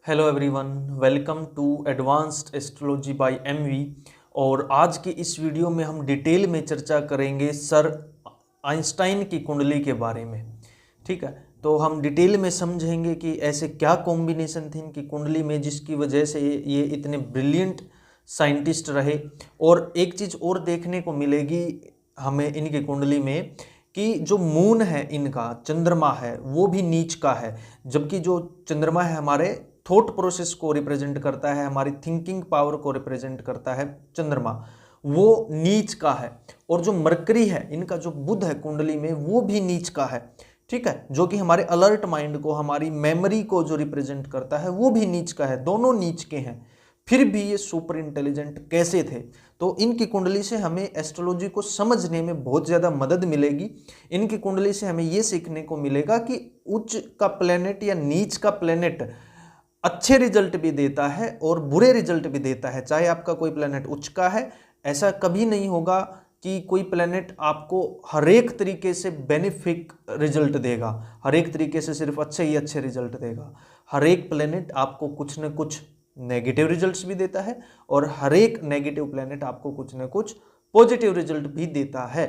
Hello everyone, welcome to advanced astrology by MV. और आज की इस वीडियो में हम डिटेल में चर्चा करेंगे सर आइंस्टाइन की कुंडली के बारे में। ठीक है, तो हम डिटेल में समझेंगे कि ऐसे क्या कॉम्बिनेशन थे इनकी कुंडली में जिसकी वजह से ये इतने ब्रिलियंट साइंटिस्ट रहे। और एक चीज़ और देखने को मिलेगी हमें इनकी कुंडली में कि जो मून है इनका, चंद्रमा है, वो भी नीच का है। जबकि जो चंद्रमा है हमारे थॉट प्रोसेस को रिप्रेजेंट करता है, हमारी थिंकिंग पावर को रिप्रेजेंट करता है चंद्रमा, वो नीच का है। और जो मरकरी है इनका, जो बुध है कुंडली में, वो भी नीच का है। ठीक है, जो कि हमारे अलर्ट माइंड को, हमारी मेमोरी को जो रिप्रेजेंट करता है, वो भी नीच का है। दोनों नीच के हैं, फिर भी ये सुपर इंटेलिजेंट कैसे थे? तो इनकी कुंडली से हमें एस्ट्रोलॉजी को समझने में बहुत ज़्यादा मदद मिलेगी। इनकी कुंडली से हमें ये सीखने को मिलेगा कि उच्च का प्लेनेट या नीच का प्लेनेट अच्छे रिजल्ट भी देता है और बुरे रिजल्ट भी देता है। चाहे आपका कोई प्लेनेट उच्च का है, ऐसा कभी नहीं होगा कि कोई प्लेनेट आपको हर एक तरीके से बेनिफिक रिजल्ट देगा, हर एक तरीके से सिर्फ अच्छे ही अच्छे रिजल्ट देगा। हर एक प्लेनेट आपको कुछ न कुछ नेगेटिव रिजल्ट्स भी देता है और हर एक नेगेटिव प्लेनेट आपको कुछ न कुछ पॉजिटिव रिजल्ट भी देता है।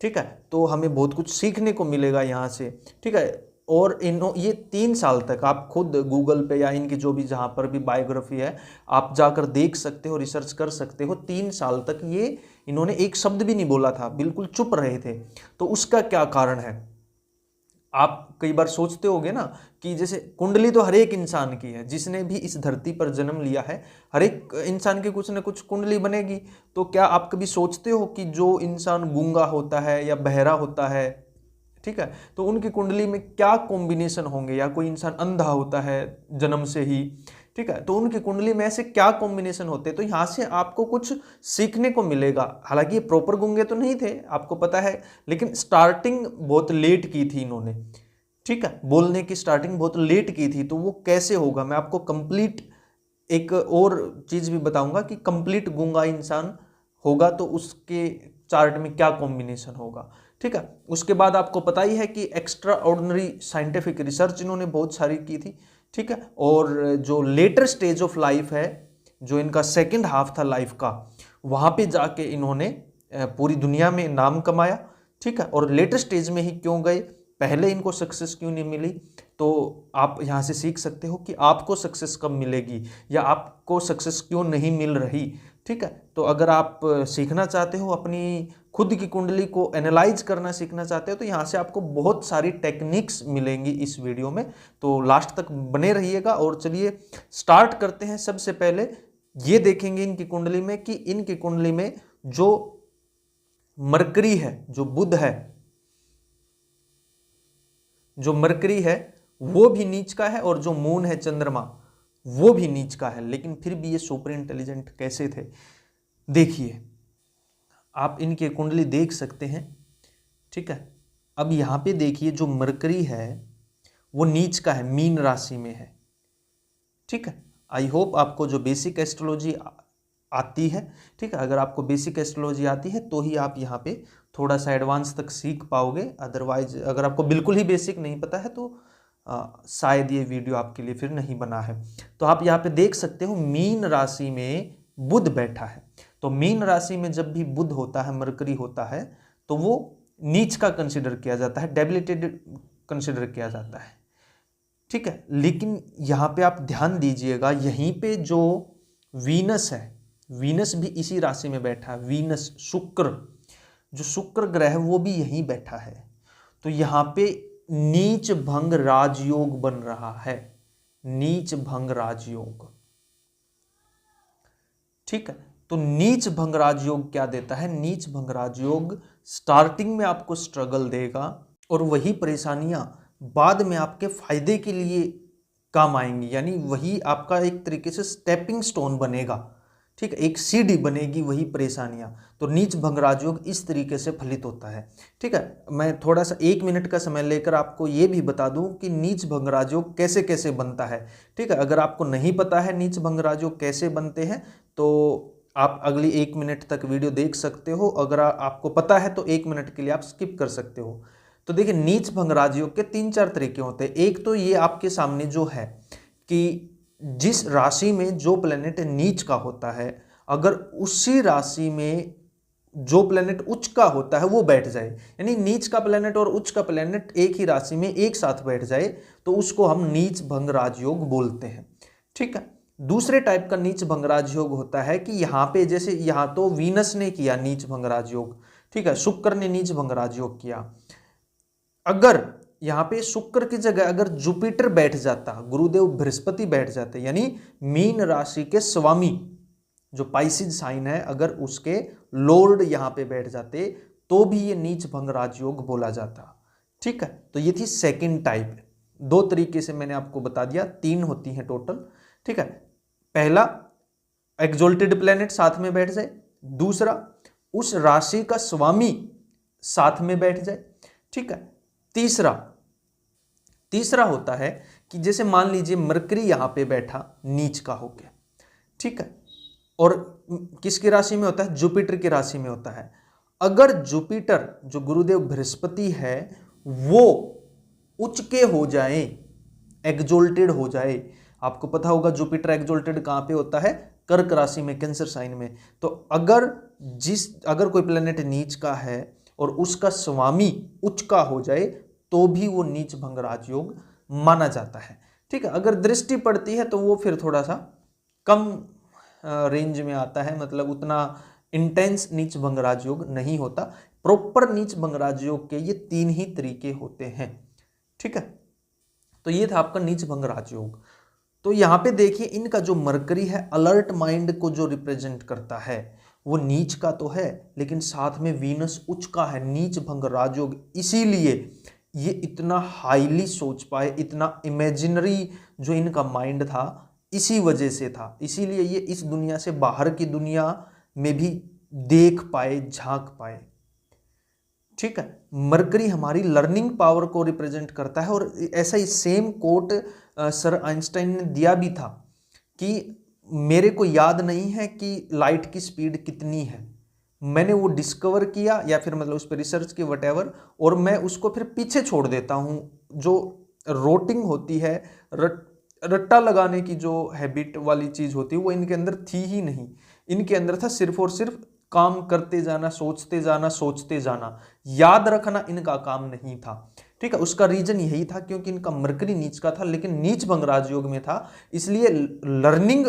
ठीक है, तो हमें बहुत कुछ सीखने को मिलेगा यहाँ से। ठीक है, और ये 3 साल तक आप खुद गूगल पे या इनकी जो भी जहाँ पर भी बायोग्राफी है आप जाकर देख सकते हो, रिसर्च कर सकते हो। 3 साल तक ये इन्होंने एक शब्द भी नहीं बोला था, बिल्कुल चुप रहे थे। तो उसका क्या कारण है? आप कई बार सोचते होगे ना कि जैसे कुंडली तो हर एक इंसान की है, जिसने भी इस धरती पर जन्म लिया है, हर एक इंसान की कुछ ना कुछ कुंडली बनेगी। तो क्या आप कभी सोचते हो कि जो इंसान गूंगा होता है या बहरा होता है, ठीक है, तो उनकी कुंडली में क्या कॉम्बिनेशन होंगे? या कोई इंसान अंधा होता है जन्म से ही, ठीक है, तो उनकी कुंडली में ऐसे क्या कॉम्बिनेशन होते हैं? तो यहाँ से आपको कुछ सीखने को मिलेगा। हालांकि ये प्रॉपर गूंगे तो नहीं थे, आपको पता है, लेकिन स्टार्टिंग बहुत लेट की थी इन्होंने। ठीक है, बोलने की स्टार्टिंग बहुत लेट की थी। तो वो कैसे होगा, मैं आपको कंप्लीट एक और चीज भी बताऊंगा कि कंप्लीट गूंगा इंसान होगा तो उसके चार्ट में क्या कॉम्बिनेशन होगा। ठीक है, उसके बाद आपको पता ही है कि एक्स्ट्रा ऑर्डिनरी साइंटिफिक रिसर्च इन्होंने बहुत सारी की थी। ठीक है, और जो लेटर स्टेज ऑफ लाइफ है, जो इनका सेकंड हाफ था लाइफ का, वहां पे जाके इन्होंने पूरी दुनिया में नाम कमाया। ठीक है, और लेटर स्टेज में ही क्यों गए, पहले इनको सक्सेस क्यों नहीं मिली? तो आप यहाँ से सीख सकते हो कि आपको सक्सेस कब मिलेगी या आपको सक्सेस क्यों नहीं मिल रही। ठीक है, तो अगर आप सीखना चाहते हो, अपनी खुद की कुंडली को एनालाइज करना सीखना चाहते हो, तो यहाँ से आपको बहुत सारी टेक्निक्स मिलेंगी इस वीडियो में। तो लास्ट तक बने रहिएगा और चलिए स्टार्ट करते हैं। सबसे पहले ये देखेंगे इनकी कुंडली में कि इनकी कुंडली में जो मरकरी है, जो बुध है, जो मरकरी है वो भी नीच का है और जो मून है चंद्रमा वो भी नीच का है। लेकिन फिर भी ये सुपर इंटेलिजेंट कैसे थे? देखिए, आप इनकी कुंडली देख सकते हैं। ठीक है, अब यहां पे देखिए, जो मरकरी है वो नीच का है, मीन राशि में है। ठीक है, आई होप आपको जो बेसिक एस्ट्रोलॉजी आती है, ठीक है, अगर आपको बेसिक एस्ट्रोलॉजी आती है तो ही आप यहाँ पे थोड़ा सा एडवांस तक सीख पाओगे। अदरवाइज अगर आपको बिल्कुल ही बेसिक नहीं पता है तो शायद ये वीडियो आपके लिए फिर नहीं बना है। तो आप यहाँ पे देख सकते हो मीन राशि में बुध बैठा है। तो मीन राशि में जब भी बुध होता है, मरकरी होता है, तो वो नीच का कंसिडर किया जाता है, डेबिलिटेड कंसिडर किया जाता है। ठीक है, लेकिन यहाँ पे आप ध्यान दीजिएगा, यहीं पे जो वीनस है, वीनस भी इसी राशि में बैठा है। वीनस, शुक्र, जो शुक्र ग्रह है वो भी यहीं बैठा है। तो यहाँ पे नीच भंग राजयोग बन रहा है, नीच भंग राजयोग। ठीक है, तो नीच भंग राजयोग क्या देता है? नीच भंग राजयोग स्टार्टिंग में आपको स्ट्रगल देगा और वही परेशानियां बाद में आपके फायदे के लिए काम आएंगी, यानी वही आपका एक तरीके से स्टेपिंग स्टोन बनेगा। ठीक है, एक सीढ़ी बनेगी वही परेशानियां। तो नीच भंग राजयोग इस तरीके से फलित होता है। ठीक है, मैं थोड़ा सा 1 मिनट का समय लेकर आपको ये भी बता दूं कि नीच भंग राजयोग कैसे कैसे बनता है। ठीक है, अगर आपको नहीं पता है नीच भंग राजयोग कैसे बनते हैं तो आप अगली 1 मिनट तक वीडियो देख सकते हो। अगर आपको पता है तो 1 मिनट के लिए आप स्किप कर सकते हो। तो देखिए, नीच भंग राजयोग के 3-4 तरीके होते हैं। एक तो ये आपके सामने जो है कि जिस राशि में जो प्लेनेट नीच का होता है, अगर उसी राशि में जो प्लेनेट उच्च का होता है वो बैठ जाए, यानी नीच का प्लेनेट और उच्च का प्लेनेट एक ही राशि में एक साथ बैठ जाए, तो उसको हम नीच भंग राजयोग बोलते हैं। ठीक है। दूसरे टाइप का नीच भंग राजयोग होता है कि यहाँ पे जैसे यहाँ तो वीनस ने किया नीच भंग राजयोग, ठीक है, शुक्र ने नीच भंग राजयोग किया। अगर यहाँ पे शुक्र की जगह अगर जुपिटर बैठ जाता, गुरुदेव बृहस्पति बैठ जाते, यानी मीन राशि के स्वामी जो पाइसिज साइन है, अगर उसके लॉर्ड यहाँ पे बैठ जाते, तो भी ये नीच भंग राजयोग बोला जाता। ठीक है। तो ये थी सेकंड टाइप। दो तरीके से मैंने आपको बता दिया, तीन होती हैं टोटल। ठीक है। पहला, एक्सोल्टेड प्लेनेट साथ में बैठ जाए। दूसरा, उस राशि का स्वामी साथ में बैठ जाए। ठीक है। तीसरा होता है कि जैसे मान लीजिए मरकरी यहां पे बैठा नीच का होके, ठीक है, और किसकी राशि में होता है? जुपिटर की राशि में होता है। अगर जुपिटर जो गुरुदेव बृहस्पति है वो उच्च के हो जाए, एक्सोल्टेड हो जाए, आपको पता होगा जुपिटर एक्सोल्टेड कहां पे होता है? कर्क राशि में, कैंसर साइन में। तो अगर कोई प्लेनेट नीच का है और उसका स्वामी उच्च का हो जाए, तो भी वो नीच भंग राजयोग माना जाता है। ठीक है। अगर दृष्टि पड़ती है तो वो फिर थोड़ा सा कम रेंज में आता है, मतलब उतना इंटेंस नीच भंग राजयोग नहीं होता। प्रॉपर नीच भंग राजयोग के ये तीन ही तरीके होते हैं। ठीक है। तो ये था आपका नीच भंग राजयोग। तो यहां पे देखिए इनका जो मरकरी है, अलर्ट माइंड को जो रिप्रेजेंट करता है, वो नीच का तो है, लेकिन साथ में वीनस उच्च का है, नीच भंग राजयोग। इसीलिए ये इतना हाईली सोच पाए, इतना इमेजिनरी जो इनका माइंड था, इसी वजह से था। इसीलिए ये इस दुनिया से बाहर की दुनिया में भी देख पाए, झांक पाए। ठीक है। मरकरी हमारी लर्निंग पावर को रिप्रेजेंट करता है, और ऐसा ही सेम कोट सर आइंस्टाइन ने दिया भी था कि मेरे को याद नहीं है कि लाइट की स्पीड कितनी है, मैंने वो डिस्कवर किया या फिर मतलब उस पर रिसर्च की वटेवर, और मैं उसको फिर पीछे छोड़ देता हूँ। जो रोटिंग होती है, रट्टा लगाने की जो हैबिट वाली चीज़ होती है, वो इनके अंदर थी ही नहीं। इनके अंदर था सिर्फ और सिर्फ काम करते जाना, सोचते जाना, याद रखना इनका काम नहीं था। ठीक है। उसका रीजन यही था क्योंकि इनका मरकरी नीच का था, लेकिन नीच भंग राजयोग में था, इसलिए लर्निंग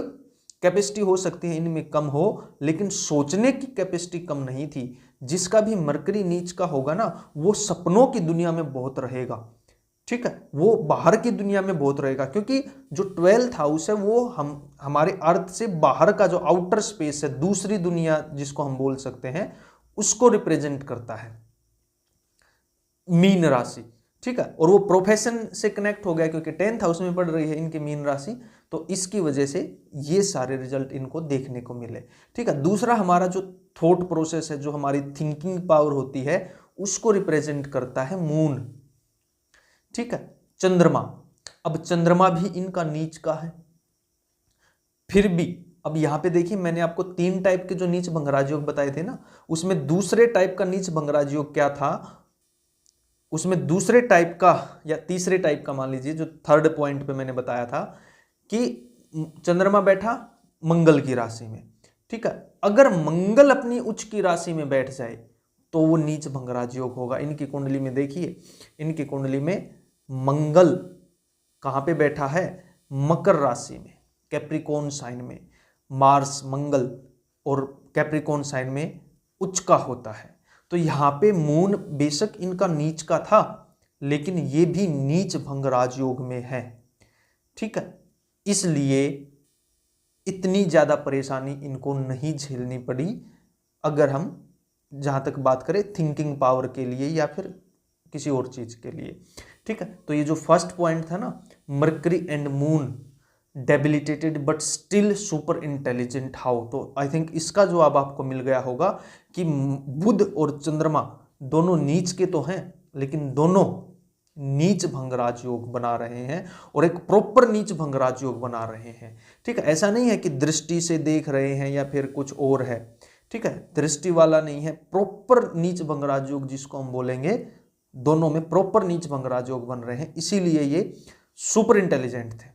कैपेसिटी हो सकती है इनमें कम हो, लेकिन सोचने की कैपेसिटी कम नहीं थी। जिसका भी मरकरी नीच का होगा ना, वो सपनों की दुनिया में बहुत रहेगा। ठीक है। वो बाहर की दुनिया में बहुत रहेगा, क्योंकि जो 12th हाउस है वो हमारे अर्थ से बाहर का जो आउटर स्पेस है, दूसरी दुनिया जिसको हम बोल सकते हैं, उसको रिप्रेजेंट करता है मीन राशि। ठीक है। और वो प्रोफेशन से कनेक्ट हो गया क्योंकि 10th हाउस में पड़ रही है इनकी मीन राशि, तो इसकी वजह से ये सारे रिजल्ट इनको देखने को मिले। ठीक है। दूसरा, हमारा जो थॉट प्रोसेस है, जो हमारी थिंकिंग पावर होती है, उसको रिप्रेजेंट करता है मून। ठीक है। चंद्रमा, अब चंद्रमा भी इनका नीच का है। फिर भी अब यहां पे देखिए, मैंने आपको 3 टाइप के जो नीच भंग राजयोग बताए थे ना, उसमें दूसरे टाइप का नीच भंग राजयोग क्या था? उसमें दूसरे टाइप का या तीसरे टाइप का, मान लीजिए जो थर्ड पॉइंट पे मैंने बताया था कि चंद्रमा बैठा मंगल की राशि में। ठीक है। अगर मंगल अपनी उच्च की राशि में बैठ जाए तो वो नीच भंग राजयोग होगा। इनकी कुंडली में देखिए, इनकी कुंडली में मंगल कहां पे बैठा है? मकर राशि में, कैप्रिकॉर्न साइन में। मार्स, मंगल और कैप्रिकॉर्न साइन में उच्च का होता है। तो यहां पे मून बेशक इनका नीच का था, लेकिन ये भी नीच भंग राजयोग में है। ठीक है। इसलिए इतनी ज्यादा परेशानी इनको नहीं झेलनी पड़ी, अगर हम जहां तक बात करें थिंकिंग पावर के लिए या फिर किसी और चीज के लिए। ठीक है। तो ये जो फर्स्ट पॉइंट था ना, mercury and moon debilitated but still super intelligent how, तो आई थिंक इसका जवाब आपको मिल गया होगा कि बुध और चंद्रमा दोनों नीच के तो हैं, लेकिन दोनों नीच भंग राजयोग बना रहे हैं, और एक प्रॉपर नीच भंग राजयोग बना रहे हैं। ठीक है। ऐसा नहीं है कि दृष्टि से देख रहे हैं या फिर कुछ और है। ठीक है। दृष्टि वाला नहीं है, प्रॉपर नीच भंग राजयोग जिसको हम बोलेंगे, दोनों में प्रॉपर नीच भंग राजयोग बन रहे हैं, इसीलिए ये सुपर इंटेलिजेंट थे।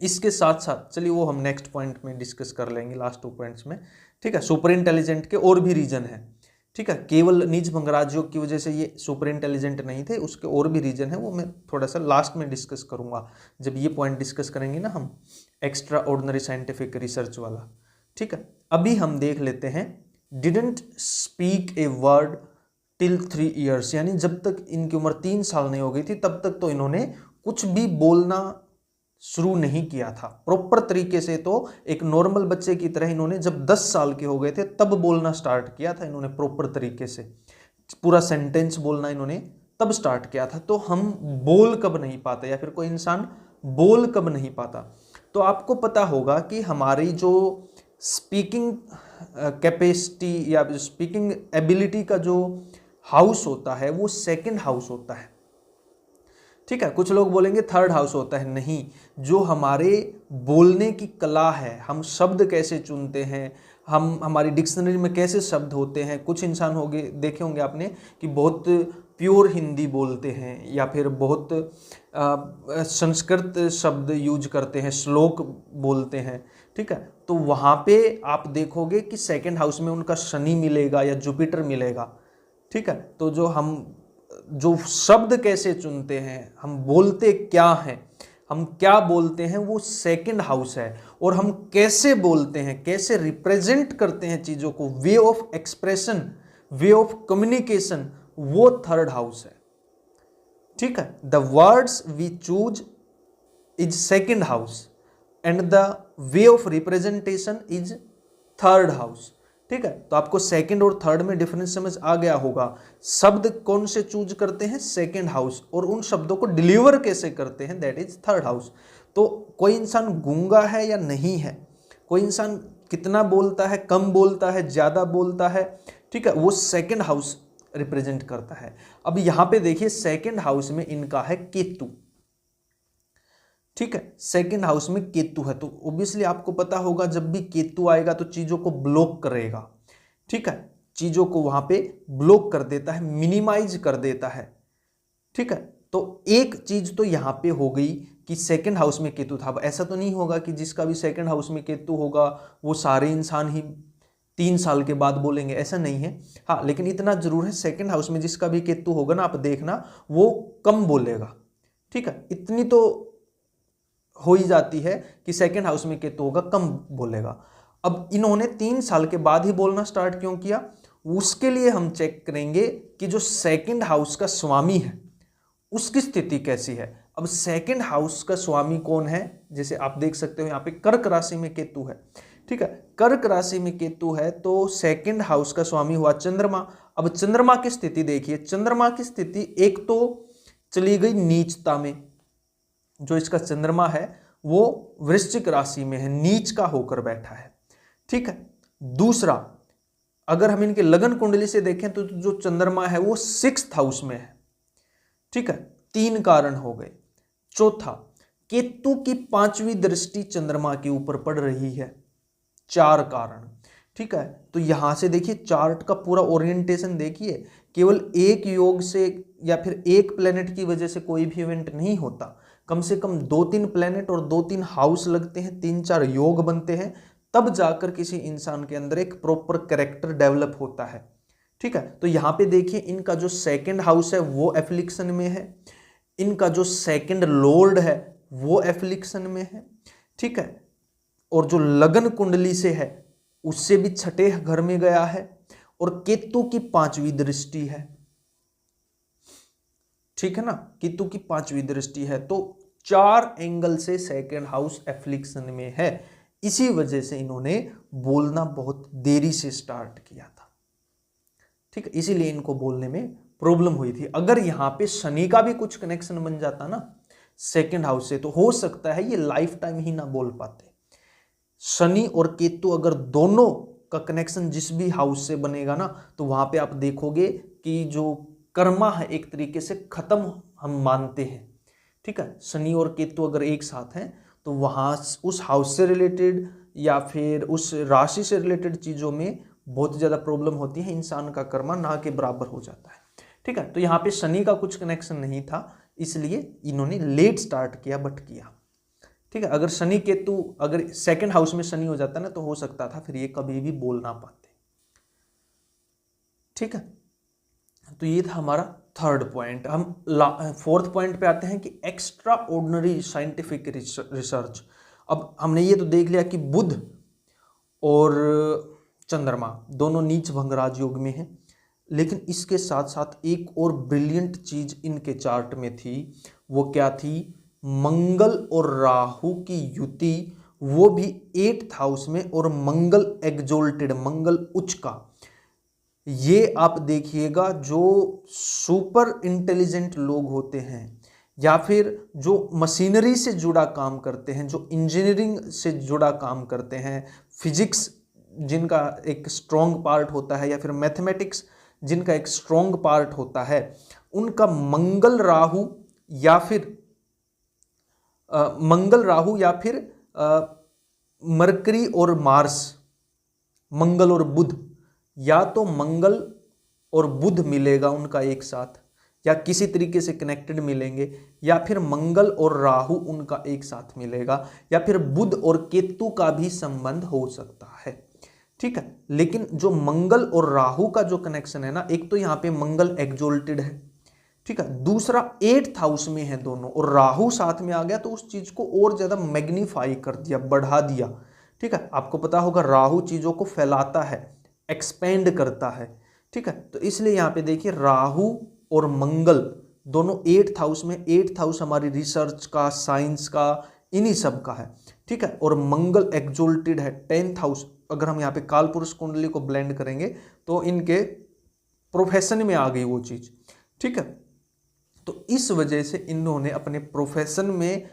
इसके साथ साथ चलिए वो हम नेक्स्ट पॉइंट में डिस्कस कर लेंगे, लास्ट 2 पॉइंट्स में, ठीक है। सुपर इंटेलिजेंट के और भी रीजन है, ठीक है। केवल नीच भंगराज योग की वजह से ये सुपर इंटेलिजेंट नहीं थे, उसके और भी रीजन है, वो मैं थोड़ा सा लास्ट में डिस्कस करूंगा जब ये पॉइंट डिस्कस करेंगे ना हम, एक्स्ट्रा ऑर्डिनरी साइंटिफिक रिसर्च वाला, ठीक है। अभी हम देख लेते हैं didn't speak a word till 3 years, यानी जब तक इनकी उम्र 3 साल नहीं हो गई थी तब तक तो इन्होंने कुछ भी बोलना शुरू नहीं किया था प्रॉपर तरीके से। तो एक नॉर्मल बच्चे की तरह इन्होंने जब 10 साल के हो गए थे तब बोलना स्टार्ट किया था इन्होंने, प्रॉपर तरीके से पूरा सेंटेंस बोलना इन्होंने तब स्टार्ट किया था। तो हम बोल कब नहीं पाते, या फिर कोई इंसान बोल कब नहीं पाता, तो आपको पता होगा कि हमारी जो स्पीकिंग कैपेसिटी या स्पीकिंग एबिलिटी का जो हाउस होता है वो सेकंड हाउस होता है, ठीक है। कुछ लोग बोलेंगे थर्ड हाउस होता है, नहीं। जो हमारे बोलने की कला है, हम शब्द कैसे चुनते हैं, हम हमारी डिक्शनरी में कैसे शब्द होते हैं, कुछ इंसान होंगे देखे होंगे आपने कि बहुत प्योर हिंदी बोलते हैं या फिर बहुत संस्कृत शब्द यूज करते हैं, श्लोक बोलते हैं, ठीक है। तो वहाँ पे आप देखोगे कि सेकंड हाउस में उनका शनि मिलेगा या जुपिटर मिलेगा, ठीक है। तो जो शब्द कैसे चुनते हैं, हम बोलते क्या हैं, हम क्या बोलते हैं, वो सेकंड हाउस है। और हम कैसे बोलते हैं, कैसे रिप्रेजेंट करते हैं चीज़ों को, way of expression, way of communication, वो थर्ड हाउस है, ठीक है। The words we choose is second house and the way of representation is third house, ठीक है। तो आपको सेकंड और थर्ड में डिफरेंस समझ आ गया होगा। शब्द कौन से चूज करते हैं, सेकंड हाउस, और उन शब्दों को डिलीवर कैसे करते हैं, दैट इज थर्ड हाउस। तो कोई इंसान गूंगा है या नहीं है, कोई इंसान कितना बोलता है, कम बोलता है, ज्यादा बोलता है, ठीक है, वो सेकंड हाउस रिप्रेजेंट करता है। अब यहां पे देखिए सेकंड हाउस में इनका है केतु, ठीक है। सेकंड हाउस में केतु है, तो ऑब्वियसली आपको पता होगा जब भी केतु आएगा तो चीजों को ब्लॉक करेगा, ठीक है, चीजों को वहां पे ब्लॉक कर देता है, मिनिमाइज कर देता है, ठीक है। तो एक चीज तो यहां पे हो गई कि सेकंड हाउस में केतु था। अब ऐसा तो नहीं होगा कि जिसका भी सेकंड हाउस में केतु होगा वो सारे इंसान ही 3 साल के बाद बोलेंगे, ऐसा नहीं है। हाँ, लेकिन इतना जरूर है सेकंड हाउस में जिसका भी केतु होगा ना, आप देखना वो कम बोलेगा, ठीक है। इतनी तो हो ही जाती है कि सेकंड हाउस में केतु होगा, कम बोलेगा। अब इन्होंने 3 साल के बाद ही बोलना स्टार्ट क्यों किया, उसके लिए हम चेक करेंगे कि जो सेकंड हाउस का स्वामी है उसकी स्थिति कैसी है। अब सेकंड हाउस का स्वामी कौन है, जैसे आप देख सकते हो यहाँ पे कर्क राशि में केतु है, ठीक है। कर्क राशि में केतु है तो सेकंड हाउस का स्वामी हुआ चंद्रमा। अब चंद्रमा की स्थिति देखिए, चंद्रमा की स्थिति एक तो चली गई नीचता में, जो इसका चंद्रमा है वो वृश्चिक राशि में है, नीच का होकर बैठा है, ठीक है। दूसरा, अगर हम इनके लगन कुंडली से देखें तो जो चंद्रमा है वो 6th हाउस में है, ठीक है। 3 कारण हो गए। चौथा, केतु की 5वीं दृष्टि चंद्रमा के ऊपर पड़ रही है, 4 कारण, ठीक है। तो यहां से देखिए चार्ट का पूरा ओरिएंटेशन देखिए, केवल एक योग से या फिर एक प्लेनेट की वजह से कोई भी इवेंट नहीं होता, कम से कम 2-3 प्लेनेट और 2-3 हाउस लगते हैं, 3-4 योग बनते हैं, तब जाकर किसी इंसान के अंदर एक प्रॉपर कैरेक्टर डेवलप होता है, ठीक है। तो यहाँ पे देखिए इनका जो सेकंड हाउस है वो एफ्लिक्शन में है, इनका जो सेकंड लॉर्ड है वो एफ्लिक्शन में है, ठीक है। और जो लगन कुंडली से है उससे भी 6ठे घर में गया है, और केतु की 5वीं दृष्टि है, ठीक है ना, केतु की 5वीं दृष्टि है। तो 4 एंगल से सेकंड हाउस एफ्लिक्शन में है, इसी वजह से इन्होंने बोलना बहुत देरी से स्टार्ट किया था, ठीक है। इसीलिए इनको बोलने में प्रॉब्लम हुई थी। अगर यहाँ पे शनि का भी कुछ कनेक्शन बन जाता ना सेकंड हाउस से, तो हो सकता है ये लाइफ टाइम ही ना बोल पाते। शनि और केतु अगर दोनों का कनेक्शन जिस भी हाउस से बनेगा ना, तो वहां पे आप देखोगे कि जो कर्मा है एक तरीके से खत्म हम मानते हैं, ठीक है। शनि और केतु अगर एक साथ हैं तो वहां उस हाउस से रिलेटेड या फिर उस राशि से रिलेटेड चीजों में बहुत ज्यादा प्रॉब्लम होती है, इंसान का कर्मा ना के बराबर हो जाता है, ठीक है। तो यहाँ पे शनि का कुछ कनेक्शन नहीं था, इसलिए इन्होंने लेट स्टार्ट किया बट किया, ठीक है, अगर शनि केतु अगर सेकंड हाउस में शनि हो जाता ना तो हो सकता था फिर ये कभी भी बोल ना पाते। ठीक है, तो ये था हमारा थर्ड पॉइंट। हम फोर्थ पॉइंट पे आते हैं कि एक्स्ट्रा ऑर्डिनरी साइंटिफिक रिसर्च। अब हमने ये तो देख लिया कि बुध और चंद्रमा दोनों नीच भंग राजयोग में हैं, लेकिन इसके साथ साथ एक और ब्रिलियंट चीज इनके चार्ट में थी। वो क्या थी? मंगल और राहु की युति, वो भी 8th हाउस में, और मंगल एग्जोल्टेड, मंगल उच्च का। ये आप देखिएगा, जो सुपर इंटेलिजेंट लोग होते हैं या फिर जो मशीनरी से जुड़ा काम करते हैं, जो इंजीनियरिंग से जुड़ा काम करते हैं, फिजिक्स जिनका एक स्ट्रॉन्ग पार्ट होता है, या फिर मैथमेटिक्स जिनका एक स्ट्रॉन्ग पार्ट होता है, उनका मंगल राहु या फिर मरकरी और मार्स, मंगल और बुध, या तो मंगल और बुध मिलेगा उनका एक साथ, या किसी तरीके से कनेक्टेड मिलेंगे, या फिर मंगल और राहु उनका एक साथ मिलेगा, या फिर बुध और केतु का भी संबंध हो सकता है। ठीक है, लेकिन जो मंगल और राहु का जो कनेक्शन है ना, एक तो यहाँ पे मंगल एक्सोल्टेड है, ठीक है, दूसरा 8th हाउस में है दोनों, और राहु साथ में आ गया तो उस चीज को और ज्यादा मैग्नीफाई कर दिया, बढ़ा दिया। ठीक है, आपको पता होगा राहु चीजों को फैलाता है, एक्सपेंड करता है। ठीक है, तो इसलिए यहाँ पे देखिए राहु और मंगल दोनों 8th हाउस में। 8th हाउस हमारी रिसर्च का, साइंस का, इन्हीं सब का है। ठीक है, और मंगल एक्सोल्टेड है 10th हाउस। अगर हम यहाँ पे कालपुरुष कुंडली को ब्लेंड करेंगे तो इनके प्रोफेशन में आ गई वो चीज। ठीक है, तो इस वजह से इन्होंने अपने प्रोफेशन में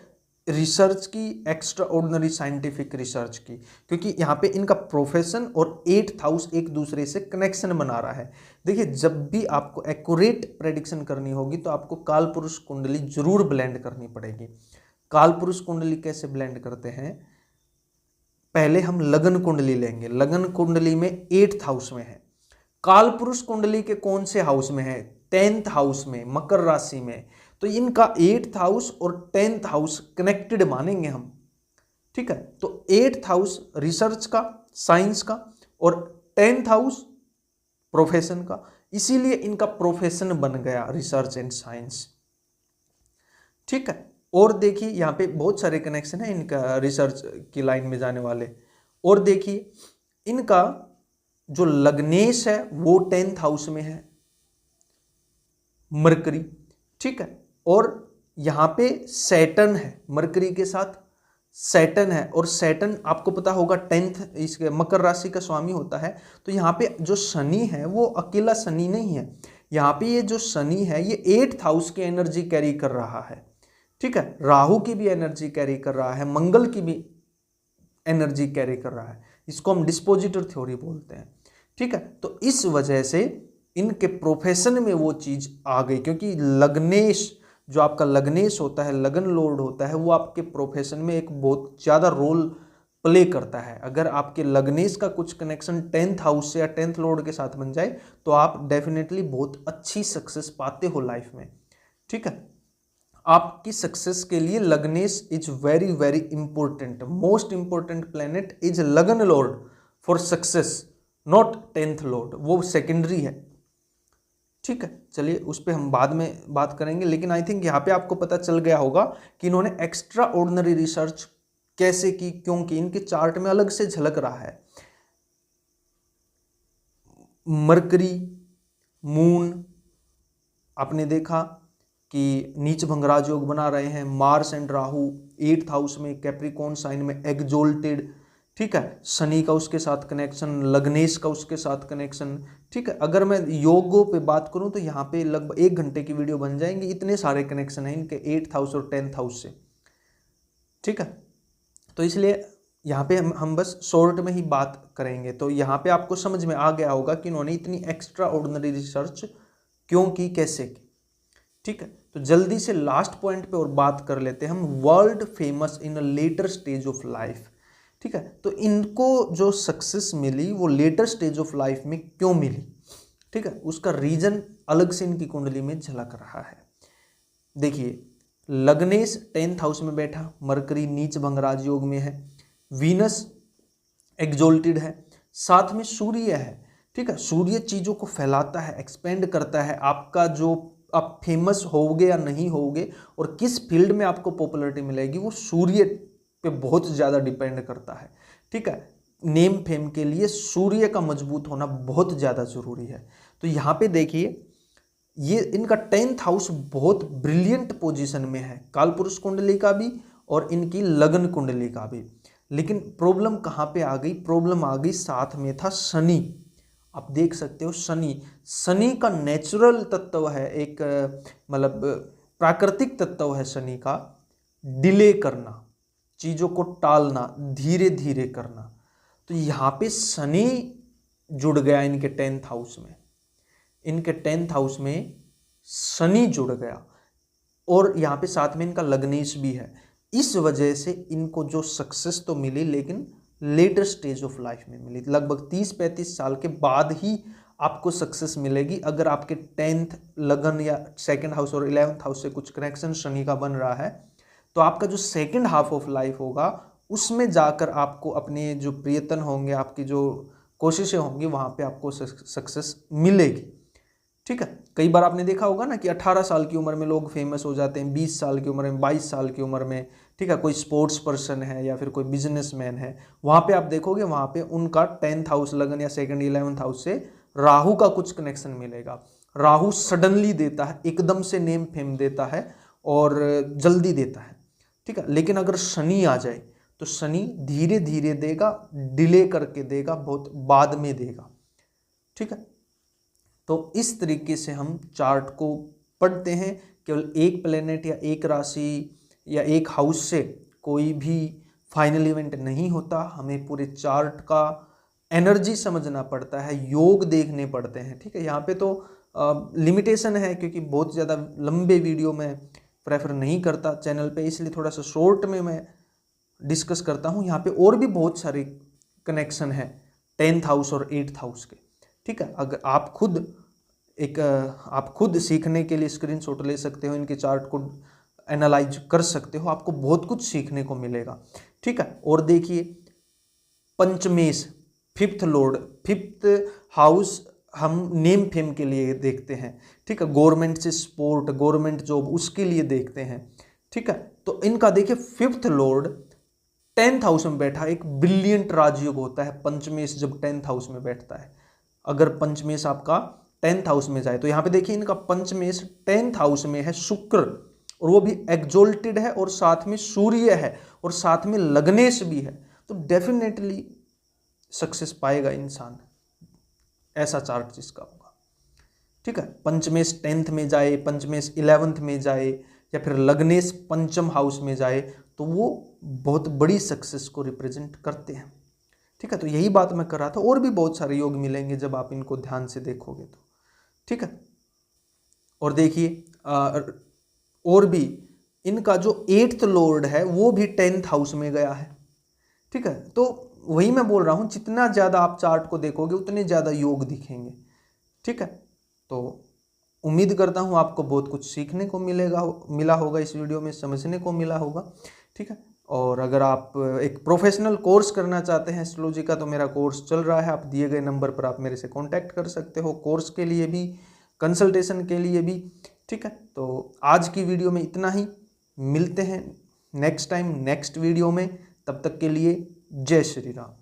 रिसर्च की, एक्स्ट्रा ऑर्डिनरी साइंटिफिक रिसर्च की, क्योंकि यहाँ पे इनका प्रोफेशन और 8th हाउस एक दूसरे से कनेक्शन बना रहा है। देखिए, जब भी आपको एक्यूरेट प्रेडिक्शन करनी होगी तो आपको कालपुरुष कुंडली जरूर ब्लेंड करनी पड़ेगी। कालपुरुष कुंडली कैसे ब्लेंड करते हैं? पहले हम लगन कुंडली लेंगे। लगन कुंडली में 8th हाउस में है। कालपुरुष कुंडली के कौन से हाउस में है? 10th हाउस में, मकर राशि में। तो इनका 8th हाउस और 10th हाउस कनेक्टेड मानेंगे हम। ठीक है, तो 8th हाउस रिसर्च का, साइंस का, और 10th हाउस प्रोफेशन का, इसीलिए इनका प्रोफेशन बन गया रिसर्च एंड साइंस। ठीक है, और देखिए यहाँ पे बहुत सारे कनेक्शन है इनका रिसर्च की लाइन में जाने वाले। और देखिए इनका जो लग्नेश है वो 10th हाउस में है, मरकरी। ठीक है, और यहां पे सैटर्न है, मरकरी के साथ सैटर्न है, और सैटर्न आपको पता होगा 10th इसके मकर राशि का स्वामी होता है। तो यहाँ पे जो शनि है वो अकेला शनि नहीं है, यहाँ पे ये जो शनि है ये 8th हाउस की एनर्जी कैरी कर रहा है। ठीक है, राहु की भी एनर्जी कैरी कर रहा है, मंगल की भी एनर्जी कैरी कर रहा है। इसको हम डिस्पोजिटर थ्योरी बोलते हैं। ठीक है, तो इस वजह से इनके प्रोफेशन में वो चीज आ गई, क्योंकि लग्नेश, जो आपका लग्नेश होता है, लगन लॉर्ड होता है, वो आपके प्रोफेशन में एक बहुत ज्यादा रोल प्ले करता है। अगर आपके लग्नेश का कुछ कनेक्शन 10th हाउस से या 10th लॉर्ड के साथ बन जाए तो आप डेफिनेटली बहुत अच्छी सक्सेस पाते हो लाइफ में। ठीक है, आपकी सक्सेस के लिए लग्नेश is very very important. Most important planet is लगन lord for success, not 10th lord, वो सेकेंडरी है। ठीक है, चलिए उस पर हम बाद में बात करेंगे, लेकिन आई थिंक यहाँ पे आपको पता चल गया होगा कि इन्होंने एक्स्ट्रा ऑर्डिनरी रिसर्च कैसे की, क्योंकि इनके चार्ट में अलग से झलक रहा है। मरकरी, मून आपने देखा कि नीच भंगराज योग बना रहे हैं। Mars and Rahu 8th house में, कैप्रिकॉर्न साइन में एक्सोल्टेड। ठीक है, शनि का उसके साथ कनेक्शन, लग्नेश का उसके साथ कनेक्शन। ठीक है, अगर मैं योगों पे बात करूं तो यहाँ पे लगभग 1 घंटे की वीडियो बन जाएंगी, इतने सारे कनेक्शन हैं इनके 8th हाउस और 10th हाउस से। ठीक है, तो इसलिए यहाँ पे हम बस शॉर्ट में ही बात करेंगे। तो यहाँ पे आपको समझ में आ गया होगा कि इन्होंने इतनी एक्स्ट्रा ऑर्डिनरी रिसर्च क्यों की, कैसे की। ठीक है, तो जल्दी से लास्ट पॉइंट पे और बात कर लेते हैं हम, world famous in a later stage of life. ठीक है, तो इनको जो सक्सेस मिली वो लेटर स्टेज ऑफ लाइफ में क्यों मिली? ठीक है, उसका रीजन अलग से इनकी कुंडली में झलक रहा है। देखिए, लग्नेश 10th हाउस में बैठा, मरकरी नीच भंग राजयोग में है, वीनस एक्सोल्टेड है, साथ में सूर्य है। ठीक है, सूर्य चीज़ों को फैलाता है, एक्सपेंड करता है। आपका जो आप फेमस होगे या नहीं होगे और किस फील्ड में आपको पॉपुलैरिटी मिलेगी वो सूर्य पे बहुत ज़्यादा डिपेंड करता है। ठीक है, नेम फेम के लिए सूर्य का मजबूत होना बहुत ज़्यादा जरूरी है। तो यहाँ पे देखिए ये इनका 10th हाउस बहुत ब्रिलियंट पोजीशन में है, कालपुरुष कुंडली का भी और इनकी लगन कुंडली का भी। लेकिन प्रॉब्लम कहाँ पे आ गई? प्रॉब्लम आ गई साथ में था शनि। आप देख सकते हो शनि का नेचुरल तत्व है, एक मतलब प्राकृतिक तत्व है शनि का, डिले करना, चीज़ों को टालना, धीरे धीरे करना। तो यहाँ पे शनि जुड़ गया इनके 10th हाउस में, इनके 10th हाउस में शनि जुड़ गया और यहाँ पे साथ में इनका लग्नेश भी है। इस वजह से इनको जो सक्सेस तो मिली लेकिन लेटर स्टेज ऑफ लाइफ में मिली, लगभग 30-35 साल के बाद ही आपको सक्सेस मिलेगी। अगर आपके 10th लगन या 2nd हाउस और 11th हाउस से कुछ कनेक्शन शनि का बन रहा है तो आपका जो 2nd हाफ ऑफ लाइफ होगा उसमें जाकर आपको अपने जो प्रयत्न होंगे, आपकी जो कोशिशें होंगी, वहाँ पे आपको सक्सेस मिलेगी। ठीक है, कई बार आपने देखा होगा ना कि 18 साल की उम्र में लोग फेमस हो जाते हैं, 20 साल की उम्र में, 22 साल की उम्र में। ठीक है, कोई स्पोर्ट्स पर्सन है या फिर कोई बिजनेसमैन है, वहाँ पे आप देखोगे वहाँ पे उनका 10th हाउस लगन या 2nd 11th हाउस से राहु का कुछ कनेक्शन मिलेगा। राहु सडनली देता है, एकदम से नेम फेम देता है और जल्दी देता है। ठीक है, लेकिन अगर शनि आ जाए तो शनि धीरे धीरे देगा, डिले करके देगा, बहुत बाद में देगा। ठीक है, तो इस तरीके से हम चार्ट को पढ़ते हैं। केवल एक प्लेनेट या एक राशि या एक हाउस से कोई भी फाइनल इवेंट नहीं होता, हमें पूरे चार्ट का एनर्जी समझना पड़ता है, योग देखने पड़ते हैं। ठीक है, यहाँ पे तो लिमिटेशन है क्योंकि बहुत ज़्यादा लंबे वीडियो मैं प्रेफर नहीं करता चैनल पे, इसलिए थोड़ा सा शॉर्ट में मैं डिस्कस करता हूँ। यहाँ पे और भी बहुत सारे कनेक्शन है 10th हाउस और 8th हाउस के। ठीक है, अगर आप खुद सीखने के लिए स्क्रीनशॉट ले सकते हो, इनके चार्ट को एनालाइज कर सकते हो, आपको बहुत कुछ सीखने को मिलेगा। ठीक है, और देखिए पंचमेश 5th लॉर्ड, 5th हाउस हम नेम फेम के लिए देखते हैं। ठीक है, गवर्नमेंट से सपोर्ट, गवर्नमेंट जॉब, उसके लिए देखते हैं। ठीक है, तो इनका देखिए 5th लॉर्ड 10th हाउस में बैठा, एक ब्रिलियंट राजयोग होता है पंचमेश जब 10th हाउस में बैठता है। अगर पंचमेश आपका 10th हाउस में जाए तो यहाँ पे देखिए इनका पंचमेश 10th हाउस में है शुक्र, और वो भी एक्सोल्टेड है और साथ में सूर्य है और साथ में लग्नेश भी है। तो डेफिनेटली सक्सेस पाएगा इंसान, ऐसा चार्ट जिसका होगा। ठीक है, पंचमेश 10th में जाए, पंचमेश 11th में जाए या फिर लग्नेश पंचम हाउस में जाए तो वो बहुत बड़ी सक्सेस को रिप्रेजेंट करते हैं। ठीक है, तो यही बात मैं कर रहा था, और भी बहुत सारे योग मिलेंगे जब आप इनको ध्यान से देखोगे तो। ठीक है, और देखिए और भी इनका जो 8th लॉर्ड है वो भी 10th हाउस में गया है। ठीक है, तो वही मैं बोल रहा हूँ, जितना ज़्यादा आप चार्ट को देखोगे उतने ज़्यादा योग दिखेंगे। ठीक है, तो उम्मीद करता हूँ आपको बहुत कुछ सीखने को मिला होगा इस वीडियो में, समझने को मिला होगा। ठीक है, और अगर आप एक प्रोफेशनल कोर्स करना चाहते हैं एस्ट्रोलॉजी का तो मेरा कोर्स चल रहा है, आप दिए गए नंबर पर आप मेरे से कांटेक्ट कर सकते हो, कोर्स के लिए भी, कंसल्टेशन के लिए भी। ठीक है, तो आज की वीडियो में इतना ही, मिलते हैं नेक्स्ट टाइम नेक्स्ट वीडियो में, तब तक के लिए जय श्री राम।